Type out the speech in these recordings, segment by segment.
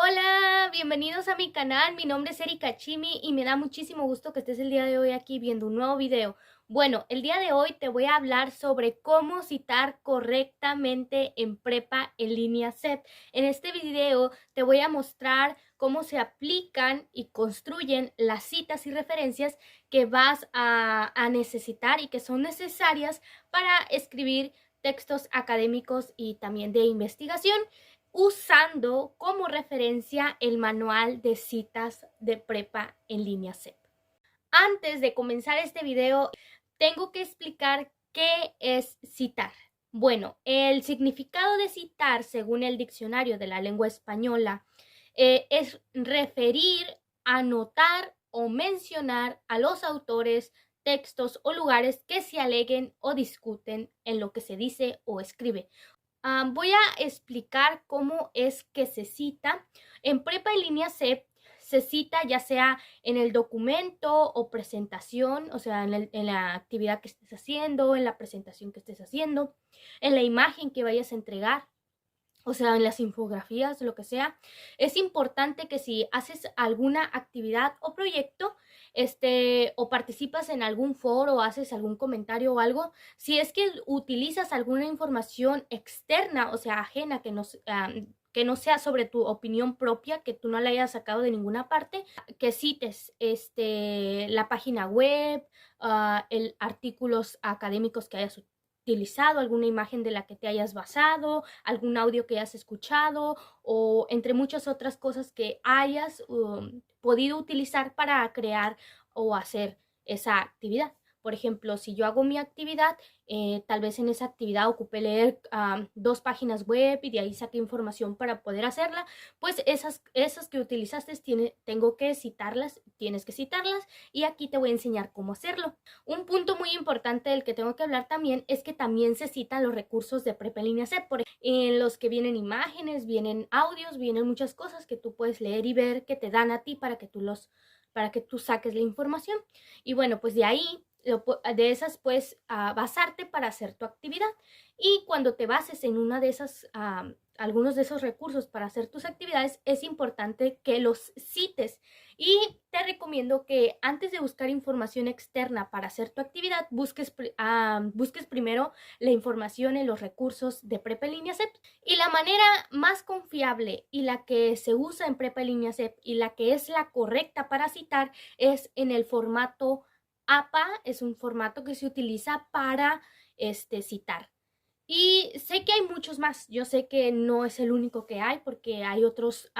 Hola, bienvenidos a mi canal. Mi nombre es Erika Chimi y me da muchísimo gusto que estés el día de hoy aquí viendo un nuevo video. Bueno, el día de hoy te voy a hablar sobre cómo citar correctamente en prepa en línea CEP. En este video te voy a mostrar cómo se aplican y construyen las citas y referencias que vas a necesitar y que son necesarias para escribir textos académicos y también de investigación, usando como referencia el manual de citas de prepa en línea CEP. Antes de comenzar este video, tengo que explicar qué es citar. Bueno, el significado de citar, según el diccionario de la lengua española, es referir, anotar o mencionar a los autores, textos o lugares que se aleguen o discuten en lo que se dice o escribe. Voy a explicar cómo es que se cita. En prepa en línea CEP se cita ya sea en el documento o presentación, o sea, en la actividad que estés haciendo, en la presentación que estés haciendo, en la imagen que vayas a entregar, o sea, en las infografías, lo que sea. Es importante que si haces alguna actividad o proyecto, o participas en algún foro o haces algún comentario o algo, si es que utilizas alguna información externa, o sea, ajena, que no sea sobre tu opinión propia, que tú no la hayas sacado de ninguna parte, que cites la página web, artículos académicos que hayas utilizado, alguna imagen de la que te hayas basado, algún audio que hayas escuchado o entre muchas otras cosas que hayas podido utilizar para crear o hacer esa actividad. Por ejemplo, si yo hago mi actividad, tal vez en esa actividad ocupé leer 2 páginas web y de ahí saqué información para poder hacerla, pues esas que utilizaste tengo que citarlas, tienes que citarlas, y aquí te voy a enseñar cómo hacerlo. Un punto muy importante del que tengo que hablar también es que también se citan los recursos de prepa en línea CEP, en los que vienen imágenes, vienen audios, vienen muchas cosas que tú puedes leer y ver que te dan a ti para que tú saques la información. Y bueno, pues de ahí, de esas puedes basarte para hacer tu actividad. Y cuando te bases en una de esas, algunos de esos recursos para hacer tus actividades, es importante que los cites. Y te recomiendo que antes de buscar información externa para hacer tu actividad, busques primero la información en los recursos de prepa en línea CEP. Y la manera más confiable y la que se usa en prepa en línea CEP y la que es la correcta para citar es en el formato APA. Es un formato que se utiliza para citar. Y sé que hay muchos más. Yo sé que no es el único que hay porque hay otras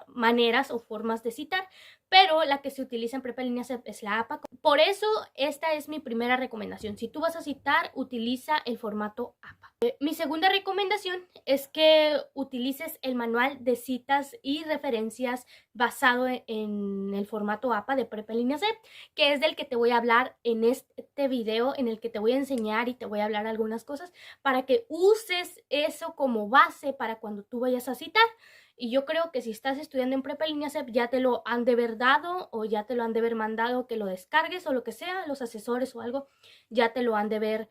maneras o formas de citar, pero la que se utiliza en prepa en línea es la APA. Por eso esta es mi primera recomendación. Si tú vas a citar, utiliza el formato APA. Mi segunda recomendación es que utilices el manual de citas y referencias basado en el formato APA de prepa en línea CEP, que es del que te voy a hablar en este video, en el que te voy a enseñar y te voy a hablar algunas cosas para que uses eso como base para cuando tú vayas a citar. Y yo creo que si estás estudiando en prepa en línea CEP ya te lo han de haber dado o ya te lo han de haber mandado que lo descargues o lo que sea, los asesores o algo ya te lo han de haber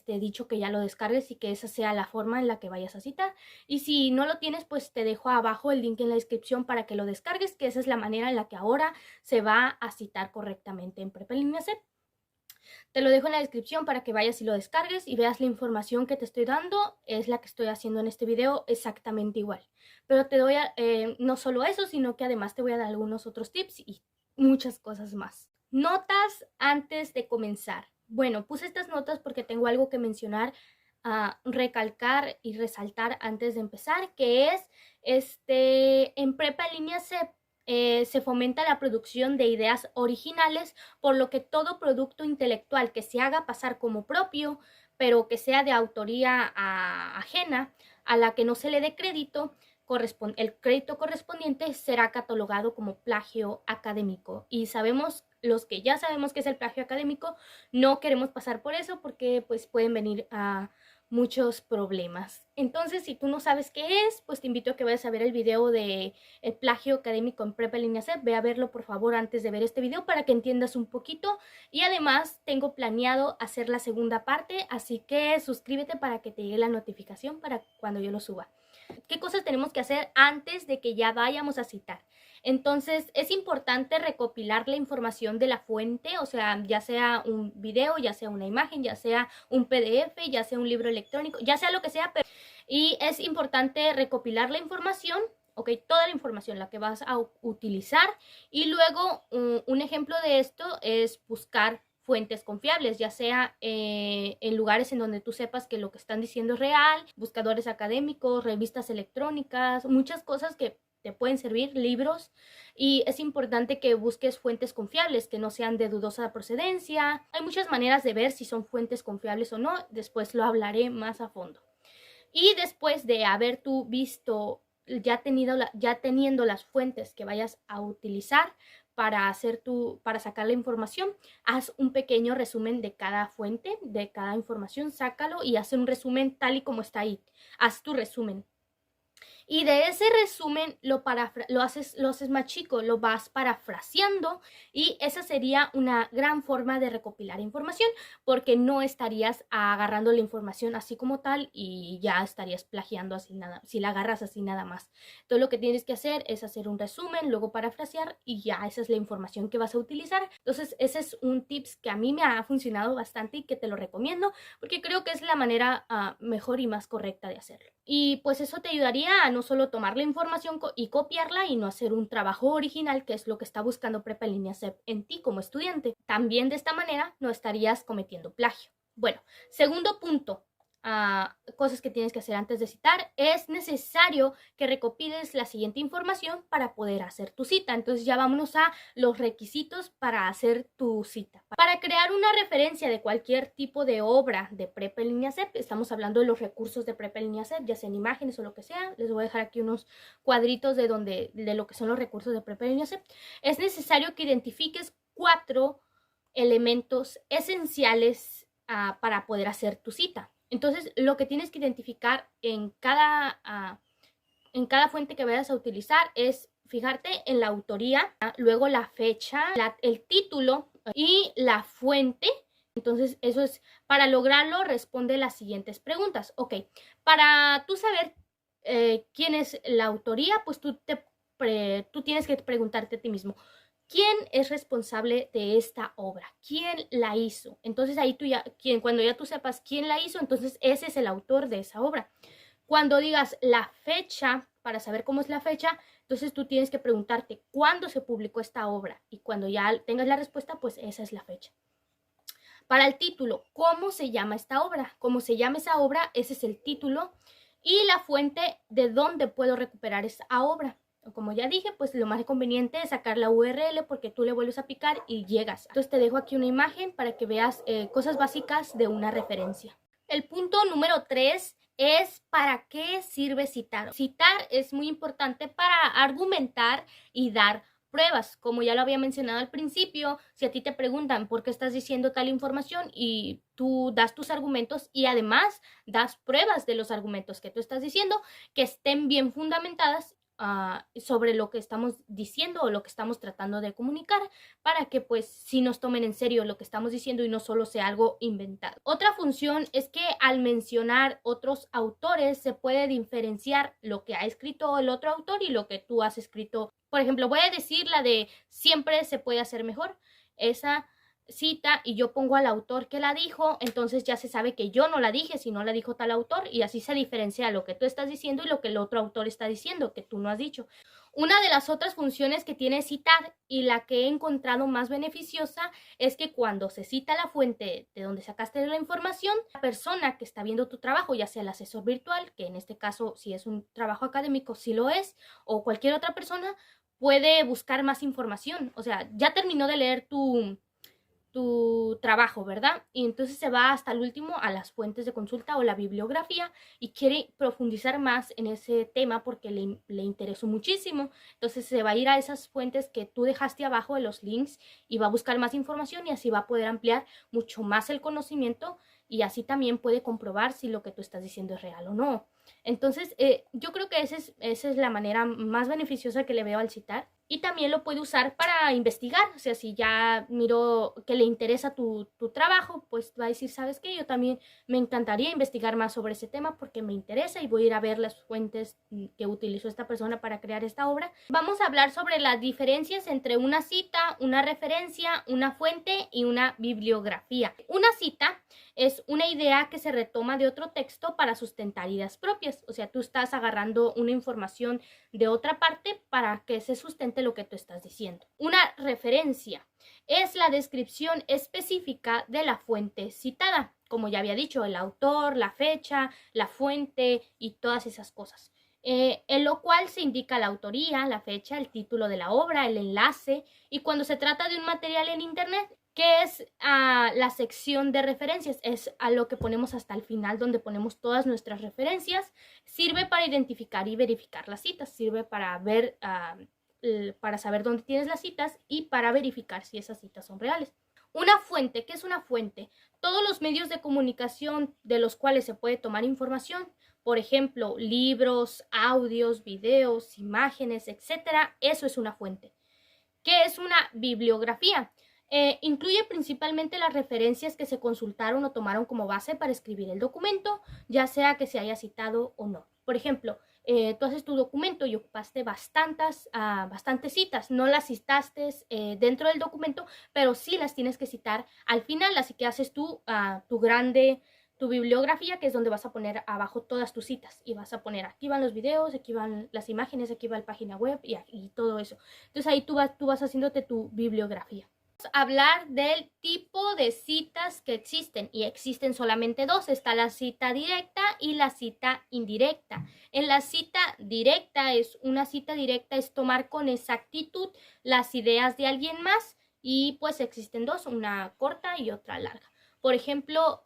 dicho que ya lo descargues y que esa sea la forma en la que vayas a citar. Y si no lo tienes, pues te dejo abajo el link en la descripción para que lo descargues, que esa es la manera en la que ahora se va a citar correctamente en prepa en línea CEP. Te lo dejo en la descripción para que vayas y lo descargues y veas la información que te estoy dando. Es la que estoy haciendo en este video exactamente igual. Pero te doy no solo eso, sino que además te voy a dar algunos otros tips y muchas cosas más. Notas antes de comenzar. Bueno, puse estas notas porque tengo algo que mencionar, recalcar y resaltar antes de empezar, que es en prepa en línea se fomenta la producción de ideas originales, por lo que todo producto intelectual que se haga pasar como propio, pero que sea de autoría ajena, a la que no se le dé crédito, el crédito correspondiente será catalogado como plagio académico. Y sabemos, los que ya sabemos que es el plagio académico, no queremos pasar por eso porque pues pueden venir a muchos problemas. Entonces, si tú no sabes qué es, pues te invito a que vayas a ver el video de el plagio académico en prepa en línea CEP. Ve a verlo por favor antes de ver este video para que entiendas un poquito. Y además tengo planeado hacer la segunda parte, así que suscríbete para que te llegue la notificación para cuando yo lo suba. ¿Qué cosas tenemos que hacer antes de que ya vayamos a citar? Entonces, es importante recopilar la información de la fuente, o sea, ya sea un video, ya sea una imagen, ya sea un PDF, ya sea un libro electrónico, ya sea lo que sea, y es importante recopilar la información, ok, toda la información, la que vas a utilizar, y luego un ejemplo de esto es buscar fuentes confiables, ya sea en lugares en donde tú sepas que lo que están diciendo es real, buscadores académicos, revistas electrónicas, muchas cosas que te pueden servir, libros, y es importante que busques fuentes confiables, que no sean de dudosa procedencia. Hay muchas maneras de ver si son fuentes confiables o no, después lo hablaré más a fondo. Y después de haber tú visto, ya teniendo las fuentes que vayas a utilizar para sacar la información, haz un pequeño resumen de cada fuente, de cada información, sácalo y haz un resumen tal y como está ahí. Haz tu resumen. Y de ese resumen lo haces más chico, lo vas parafraseando, y esa sería una gran forma de recopilar información, porque no estarías agarrando la información así como tal y ya estarías plagiando así nada, si la agarras así nada más. Todo lo que tienes que hacer es hacer un resumen, luego parafrasear y ya esa es la información que vas a utilizar. Entonces ese es un tips que a mí me ha funcionado bastante y que te lo recomiendo porque creo que es la manera mejor y más correcta de hacerlo. Y pues eso te ayudaría a no solo tomar la información y copiarla y no hacer un trabajo original, que es lo que está buscando Prepa en Línea CEP en ti como estudiante. También de esta manera no estarías cometiendo plagio. Bueno, segundo punto, cosas que tienes que hacer antes de citar. Es necesario que recopiles la siguiente información para poder hacer tu cita. Entonces ya vámonos a los requisitos para hacer tu cita. Para crear una referencia de cualquier tipo de obra de Prepa en Línea CEP, estamos hablando de los recursos de Prepa en Línea CEP, ya sean imágenes o lo que sea. Les voy a dejar aquí unos cuadritos de lo que son los recursos de Prepa en Línea CEP. Es necesario que identifiques 4 elementos esenciales para poder hacer tu cita. Entonces, lo que tienes que identificar en cada fuente que vayas a utilizar es fijarte en la autoría, luego la fecha, el título y la fuente. Entonces, eso es, para lograrlo, responde las siguientes preguntas. Ok, para tú saber quién es la autoría, pues tú tienes que preguntarte a ti mismo, ¿quién es responsable de esta obra? ¿Quién la hizo? Entonces ahí cuando ya tú sepas quién la hizo, entonces ese es el autor de esa obra. Cuando digas la fecha, para saber cómo es la fecha, entonces tú tienes que preguntarte cuándo se publicó esta obra. Y cuando ya tengas la respuesta, pues esa es la fecha. Para el título, ¿cómo se llama esta obra? ¿Cómo se llama esa obra? Ese es el título. Y la fuente, ¿de dónde puedo recuperar esa obra? Como ya dije, pues lo más conveniente es sacar la URL porque tú le vuelves a picar y llegas. Entonces te dejo aquí una imagen para que veas cosas básicas de una referencia. El punto número 3 es ¿para qué sirve citar? Citar es muy importante para argumentar y dar pruebas. Como ya lo había mencionado al principio, si a ti te preguntan por qué estás diciendo tal información y tú das tus argumentos y además das pruebas de los argumentos que tú estás diciendo que estén bien fundamentadas sobre lo que estamos diciendo o lo que estamos tratando de comunicar, para que pues sí nos tomen en serio lo que estamos diciendo y no solo sea algo inventado. Otra función es que al mencionar otros autores se puede diferenciar lo que ha escrito el otro autor y lo que tú has escrito. Por ejemplo, voy a decir la de siempre se puede hacer mejor. Esa cita y yo pongo al autor que la dijo, entonces ya se sabe que yo no la dije, sino la dijo tal autor, y así se diferencia lo que tú estás diciendo y lo que el otro autor está diciendo, que tú no has dicho. Una de las otras funciones que tiene citar y la que he encontrado más beneficiosa es que cuando se cita la fuente de donde sacaste la información, la persona que está viendo tu trabajo, ya sea el asesor virtual, que en este caso si es un trabajo académico sí lo es, o cualquier otra persona, puede buscar más información. O sea, ya terminó de leer tu trabajo, ¿verdad? Y entonces se va hasta el último a las fuentes de consulta o la bibliografía y quiere profundizar más en ese tema porque le interesó muchísimo. Entonces se va a ir a esas fuentes que tú dejaste abajo de los links y va a buscar más información y así va a poder ampliar mucho más el conocimiento y así también puede comprobar si lo que tú estás diciendo es real o no. Entonces yo creo que esa es la manera más beneficiosa que le veo al citar. y también lo puede usar para investigar. O sea, si ya miró que le interesa tu trabajo, pues va a decir, ¿sabes qué? Yo también me encantaría investigar más sobre ese tema porque me interesa y voy a ir a ver las fuentes que utilizó esta persona para crear esta obra. Vamos a hablar sobre las diferencias entre una cita, una referencia, una fuente y una bibliografía. Una cita es una idea que se retoma de otro texto para sustentar ideas propias. O sea, tú estás agarrando una información de otra parte para que se sustente lo que tú estás diciendo. Una referencia es la descripción específica de la fuente citada. Como ya había dicho, el autor, la fecha, la fuente y todas esas cosas. En lo cual se indica la autoría, la fecha, el título de la obra, el enlace. Y cuando se trata de un material en internet, ¿qué es la sección de referencias? Es a lo que ponemos hasta el final, donde ponemos todas nuestras referencias. Sirve para identificar y verificar las citas. Sirve para ver, para saber dónde tienes las citas y para verificar si esas citas son reales. Una fuente, ¿qué es una fuente? Todos los medios de comunicación de los cuales se puede tomar información. Por ejemplo, libros, audios, videos, imágenes, etcétera. Eso es una fuente. ¿Qué es una bibliografía? Incluye principalmente las referencias que se consultaron o tomaron como base para escribir el documento, ya sea que se haya citado o no. Por ejemplo, tú haces tu documento y ocupaste bastantes citas, no las citaste dentro del documento, pero sí las tienes que citar al final, así que haces tu bibliografía, que es donde vas a poner abajo todas tus citas y vas a poner aquí van los videos, aquí van las imágenes, aquí va la página web y todo eso. Entonces ahí tú vas haciéndote tu bibliografía. Vamos a hablar del tipo de citas que existen y existen solamente dos. Está la cita directa y la cita indirecta. En la cita directa es tomar con exactitud las ideas de alguien más y pues existen dos, una corta y otra larga. Por ejemplo,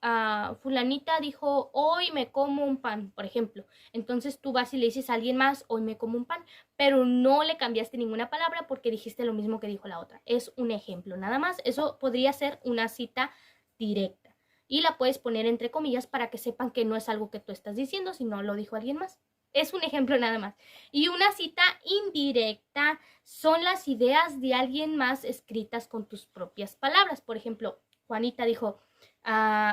fulanita dijo, hoy me como un pan, por ejemplo. Entonces tú vas y le dices a alguien más, hoy me como un pan, pero no le cambiaste ninguna palabra porque dijiste lo mismo que dijo la otra. Es un ejemplo, nada más. Eso podría ser una cita directa. Y la puedes poner entre comillas para que sepan que no es algo que tú estás diciendo, sino lo dijo alguien más. Es un ejemplo nada más. Y una cita indirecta son las ideas de alguien más escritas con tus propias palabras. Por ejemplo, Juanita dijo,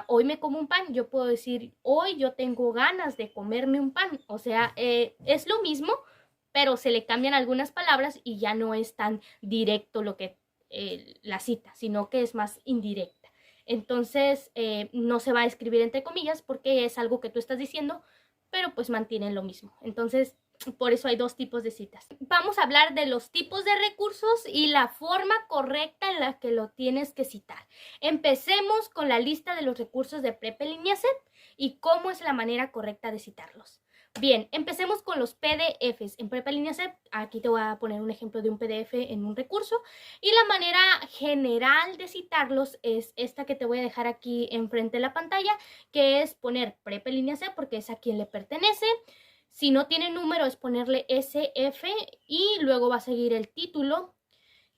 hoy me como un pan. Yo puedo decir, hoy yo tengo ganas de comerme un pan. O sea, es lo mismo, pero se le cambian algunas palabras y ya no es tan directo lo que la cita, sino que es más indirecta. Entonces, no se va a escribir entre comillas porque es algo que tú estás diciendo, pero pues mantienen lo mismo. Entonces, por eso hay dos tipos de citas. Vamos a hablar de los tipos de recursos y la forma correcta en la que lo tienes que citar. Empecemos con la lista de los recursos de PrepEliniaCEP y cómo es la manera correcta de citarlos. Bien, empecemos con los PDFs. En PrepEliniaCEP, aquí te voy a poner un ejemplo de un PDF en un recurso. Y la manera general de citarlos es esta que te voy a dejar aquí enfrente de la pantalla, que es poner PrepEliniaCEP porque es a quien le pertenece. Si no tiene número es ponerle SF y luego va a seguir el título,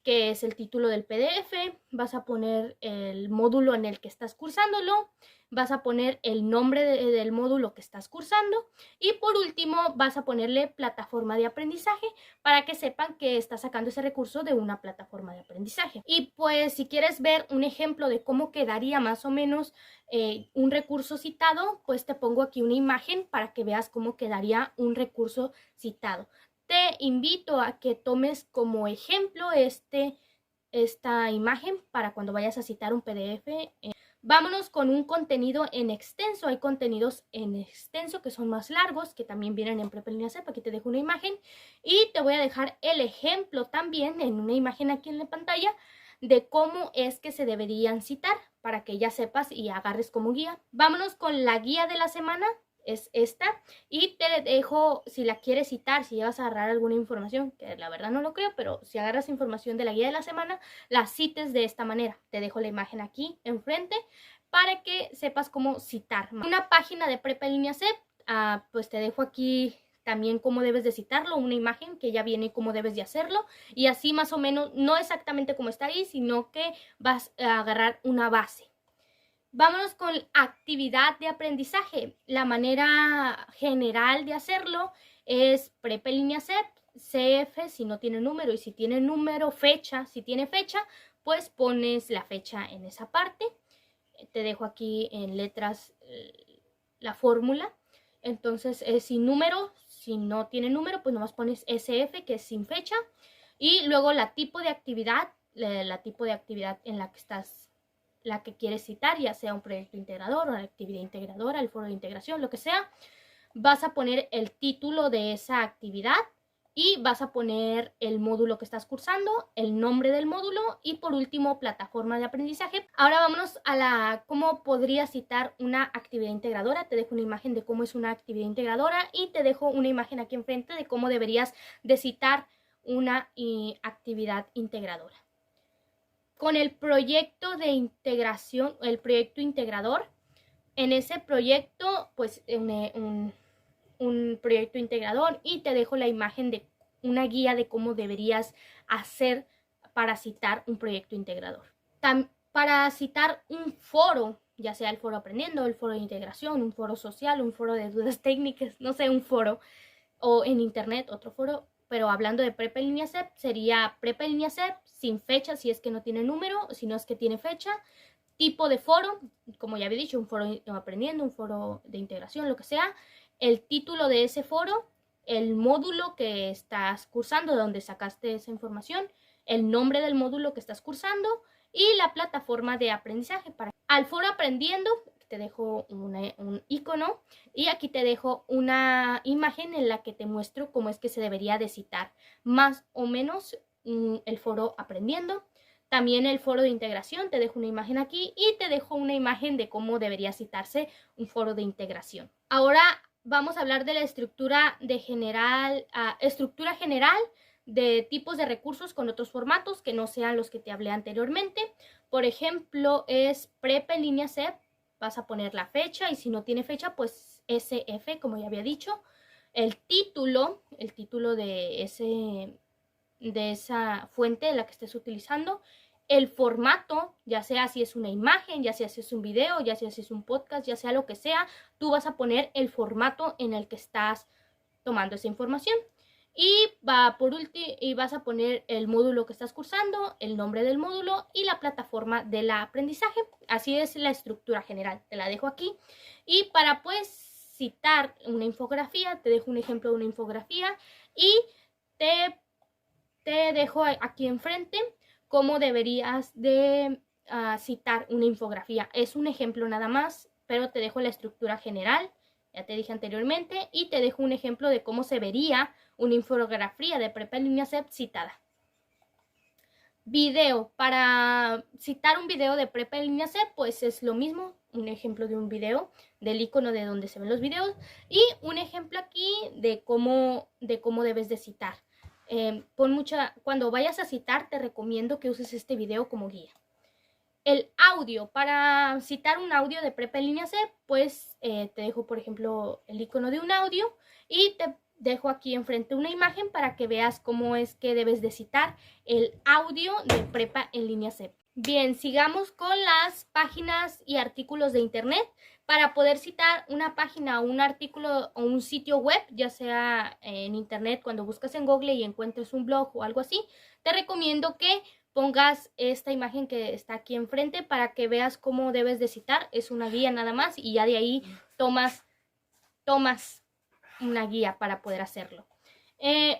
que es el título del PDF. Vas a poner el módulo en el que estás cursándolo. Vas a poner el nombre del módulo que estás cursando. Y por último vas a ponerle plataforma de aprendizaje para que sepan que estás sacando ese recurso de una plataforma de aprendizaje. Y pues si quieres ver un ejemplo de cómo quedaría más o menos un recurso citado, pues te pongo aquí una imagen para que veas cómo quedaría un recurso citado. Te invito a que tomes como ejemplo esta imagen para cuando vayas a citar un PDF. Vámonos con un contenido en extenso. Hay contenidos en extenso que son más largos, que también vienen en PrepEliniaCEP. Aquí te dejo una imagen y te voy a dejar el ejemplo también en una imagen aquí en la pantalla de cómo es que se deberían citar para que ya sepas y agarres como guía. Vámonos con la guía de la semana. Es esta y te dejo, si la quieres citar, si vas a agarrar alguna información, que la verdad no lo creo, pero si agarras información de la guía de la semana, la cites de esta manera. Te dejo la imagen aquí enfrente para que sepas cómo citar. Una página de PrepEliniaCEP, pues te dejo aquí también cómo debes de citarlo, una imagen que ya viene cómo debes de hacerlo y así más o menos, no exactamente como está ahí, sino que vas a agarrar una base. Vámonos con actividad de aprendizaje. La manera general de hacerlo es PrepEliniaCEP, CF si no tiene número, y si tiene número, fecha, si tiene fecha, pues pones la fecha en esa parte. Te dejo aquí en letras la fórmula. Entonces es sin número, si no tiene número, pues nomás pones SF, que es sin fecha. Y luego la tipo de actividad en la que estás, la que quieres citar, ya sea un proyecto integrador, una actividad integradora, el foro de integración, lo que sea. Vas a poner el título de esa actividad y vas a poner el módulo que estás cursando, el nombre del módulo y por último plataforma de aprendizaje. Ahora vámonos a cómo podrías citar una actividad integradora. Te dejo una imagen de cómo es una actividad integradora y te dejo una imagen aquí enfrente de cómo deberías de citar una actividad integradora. Con el proyecto de integración, el proyecto integrador, en ese proyecto, pues un proyecto integrador, y te dejo la imagen de una guía de cómo deberías hacer para citar un proyecto integrador. Para citar un foro, ya sea el foro aprendiendo, el foro de integración, un foro social, un foro de dudas técnicas, no sé, un foro, o en internet otro foro, pero hablando de Prepa en línea CEP, sería Prepa en línea CEP sin fecha si es que no tiene número, si no es que tiene fecha. Tipo de foro, como ya había dicho, un foro aprendiendo, un foro de integración, lo que sea. El título de ese foro, el módulo que estás cursando, de donde sacaste esa información, el nombre del módulo que estás cursando y la plataforma de aprendizaje. Al foro aprendiendo, te dejo un icono y aquí te dejo una imagen en la que te muestro cómo es que se debería de citar más o menos el foro aprendiendo. También el foro de integración, te dejo una imagen aquí y te dejo una imagen de cómo debería citarse un foro de integración. Ahora vamos a hablar de la estructura general de tipos de recursos con otros formatos que no sean los que te hablé anteriormente. Por ejemplo, es Prepa en línea CEP, vas a poner la fecha y si no tiene fecha, pues SF, como ya había dicho. El título de esa fuente de la que estés utilizando. El formato, ya sea si es una imagen, ya sea si es un video, ya sea si es un podcast, ya sea lo que sea, tú vas a poner el formato en el que estás tomando esa información. Y vas a poner el módulo que estás cursando, el nombre del módulo y la plataforma del aprendizaje. Así es la estructura general, te la dejo aquí. Y para pues citar una infografía, te dejo un ejemplo de una infografía y te dejo aquí enfrente cómo deberías de citar una infografía. Es un ejemplo nada más, pero te dejo la estructura general, ya te dije anteriormente, y te dejo un ejemplo de cómo se vería una infografía de Prepa en línea CEP citada. Video. Para citar un video de Prepa en línea CEP, pues es lo mismo, un ejemplo de un video, del icono de donde se ven los videos, y un ejemplo aquí de cómo debes de citar. Cuando vayas a citar, te recomiendo que uses este video como guía. El audio, para citar un audio de Prepa en línea C, pues te dejo, por ejemplo, el icono de un audio y te dejo aquí enfrente una imagen para que veas cómo es que debes de citar el audio de Prepa en línea C. Bien, sigamos con las páginas y artículos de internet. Para poder citar una página o un artículo o un sitio web, ya sea en internet, cuando buscas en Google y encuentres un blog o algo así, te recomiendo que pongas esta imagen que está aquí enfrente para que veas cómo debes de citar. Es una guía nada más y ya de ahí tomas una guía para poder hacerlo.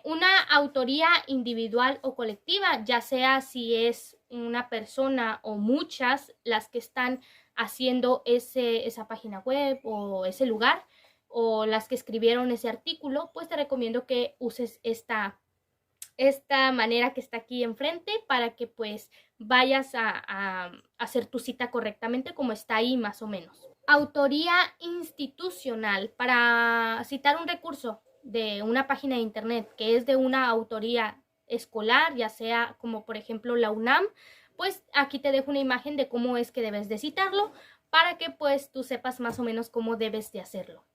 Una autoría individual o colectiva, ya sea si es una persona o muchas las que están haciendo esa página web o ese lugar, o las que escribieron ese artículo, pues te recomiendo que uses esta manera que está aquí enfrente para que pues vayas a hacer tu cita correctamente como está ahí más o menos. Autoría institucional. Para citar un recurso de una página de internet que es de una autoría escolar, ya sea como por ejemplo la UNAM, pues aquí te dejo una imagen de cómo es que debes de citarlo para que pues tú sepas más o menos cómo debes de hacerlo.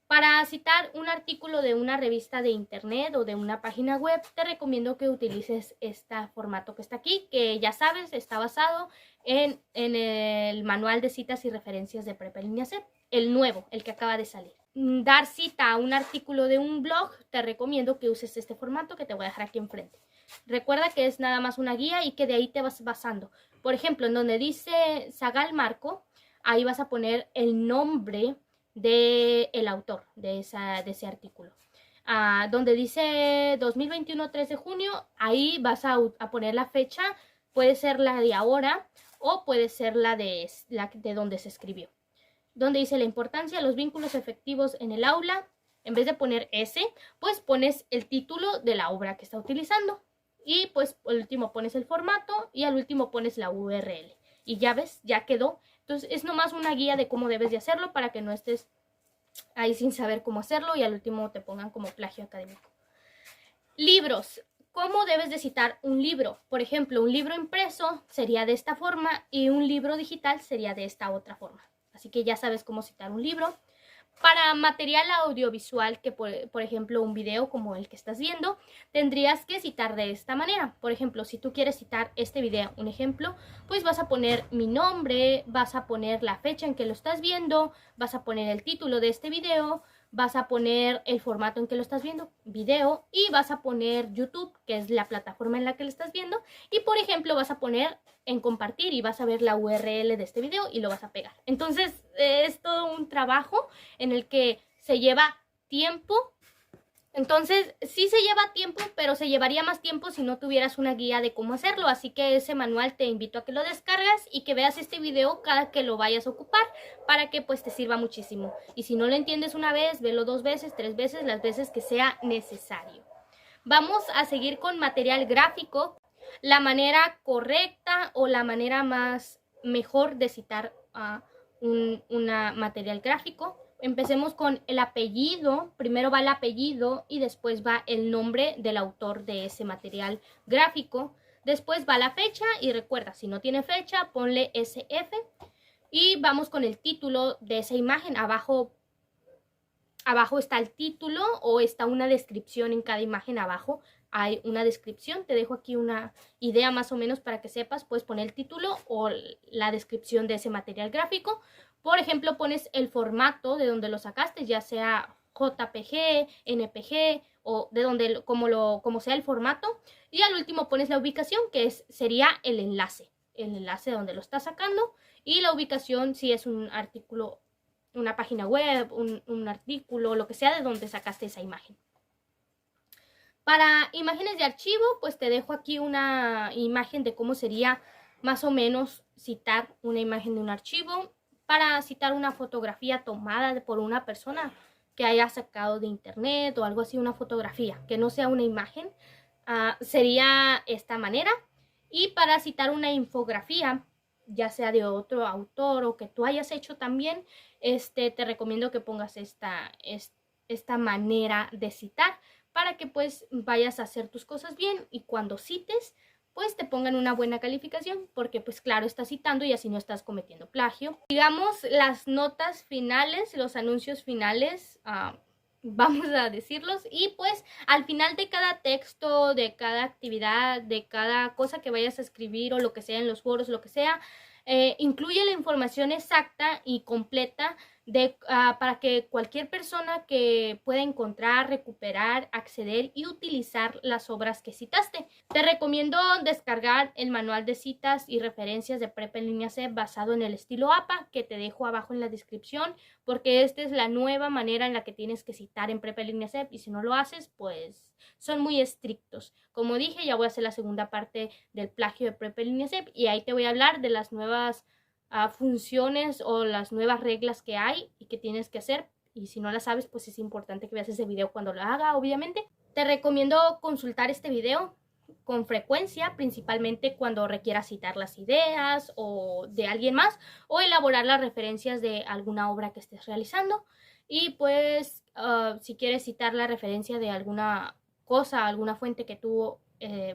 Para citar un artículo de una revista de internet o de una página web, te recomiendo que utilices este formato que está aquí, que ya sabes, está basado en el manual de citas y referencias de Prepa en línea CEP, el nuevo, el que acaba de salir. dar cita a un artículo de un blog, te recomiendo que uses este formato que te voy a dejar aquí enfrente. Recuerda que es nada más una guía y que de ahí te vas basando. Por ejemplo, en donde dice Sagal Marco, ahí vas a poner el nombre del autor de ese artículo. Donde dice 2021, 3 de junio, ahí vas a poner la fecha. Puede ser la de ahora o puede ser la de donde se escribió. Donde dice la importancia de los vínculos efectivos en el aula, en vez de poner ese, pues pones el título de la obra que está utilizando. Y pues al último pones el formato y al último pones la URL. Y ya ves, ya quedó. Entonces es nomás una guía de cómo debes de hacerlo para que no estés ahí sin saber cómo hacerlo y al último te pongan como plagio académico. Libros. ¿Cómo debes de citar un libro? Por ejemplo, un libro impreso sería de esta forma y un libro digital sería de esta otra forma. Así que ya sabes cómo citar un libro. Para material audiovisual, que por ejemplo un video como el que estás viendo, tendrías que citar de esta manera. Por ejemplo, si tú quieres citar este video, un ejemplo, pues vas a poner mi nombre, vas a poner la fecha en que lo estás viendo, vas a poner el título de este video, vas a poner el formato en que lo estás viendo, video, y vas a poner YouTube, que es la plataforma en la que lo estás viendo, y por ejemplo vas a poner en compartir y vas a ver la URL de este video y lo vas a pegar. Entonces es todo un trabajo en el que se lleva tiempo. Entonces sí se lleva tiempo, pero se llevaría más tiempo si no tuvieras una guía de cómo hacerlo. Así que ese manual te invito a que lo descargas y que veas este video cada que lo vayas a ocupar para que pues te sirva muchísimo. Y si no lo entiendes una vez, velo 2 veces, 3 veces, las veces que sea necesario. Vamos a seguir con material gráfico. La manera correcta o la manera mejor de citar un material gráfico. Empecemos con el apellido. Primero va el apellido y después va el nombre del autor de ese material gráfico. Después va la fecha y recuerda, si no tiene fecha, ponle SF. Y vamos con el título de esa imagen. Abajo está el título o está una descripción en cada imagen. Abajo hay una descripción. Te dejo aquí una idea más o menos para que sepas. Puedes poner el título o la descripción de ese material gráfico. Por ejemplo, pones el formato de donde lo sacaste, ya sea JPG, NPG o de donde, como sea el formato. Y al último pones la ubicación, que sería el enlace de donde lo estás sacando. Y la ubicación si es un artículo, una página web, un artículo, lo que sea de donde sacaste esa imagen. Para imágenes de archivo, pues te dejo aquí una imagen de cómo sería más o menos citar una imagen de un archivo. Para citar una fotografía tomada por una persona que haya sacado de internet o algo así, una fotografía que no sea una imagen, sería esta manera. Y para citar una infografía, ya sea de otro autor o que tú hayas hecho también, te recomiendo que pongas esta manera de citar para que pues vayas a hacer tus cosas bien y cuando cites pues te pongan una buena calificación porque pues claro, estás citando y así no estás cometiendo plagio. Digamos las notas finales, los anuncios finales, vamos a decirlos, y pues al final de cada texto, de cada actividad, de cada cosa que vayas a escribir o lo que sea en los foros, lo que sea, incluye la información exacta y completa para que cualquier persona que pueda encontrar, recuperar, acceder y utilizar las obras que citaste. Te recomiendo descargar el manual de citas y referencias de Prepa en línea C basado en el estilo APA que te dejo abajo en la descripción porque esta es la nueva manera en la que tienes que citar en Prepa en línea C y si no lo haces pues son muy estrictos. Como dije, ya voy a hacer la segunda parte del plagio de Prepa en línea C y ahí te voy a hablar de las nuevas funciones o las nuevas reglas que hay y que tienes que hacer y si no las sabes pues es importante que veas ese video cuando lo haga obviamente. Te recomiendo consultar este video con frecuencia, principalmente cuando requieras citar las ideas o de alguien más o elaborar las referencias de alguna obra que estés realizando y pues si quieres citar la referencia de alguna cosa, alguna fuente que tú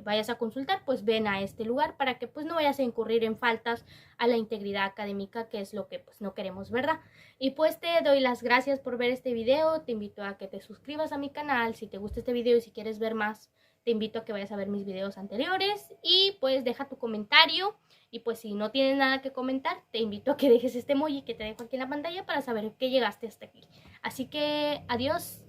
vayas a consultar, pues ven a este lugar para que pues no vayas a incurrir en faltas a la integridad académica, que es lo que pues no queremos, ¿verdad? Y pues te doy las gracias por ver este video, te invito a que te suscribas a mi canal si te gusta este video y si quieres ver más, te invito a que vayas a ver mis videos anteriores y pues deja tu comentario y pues si no tienes nada que comentar, te invito a que dejes este emoji que te dejo aquí en la pantalla para saber que llegaste hasta aquí. Así que adiós.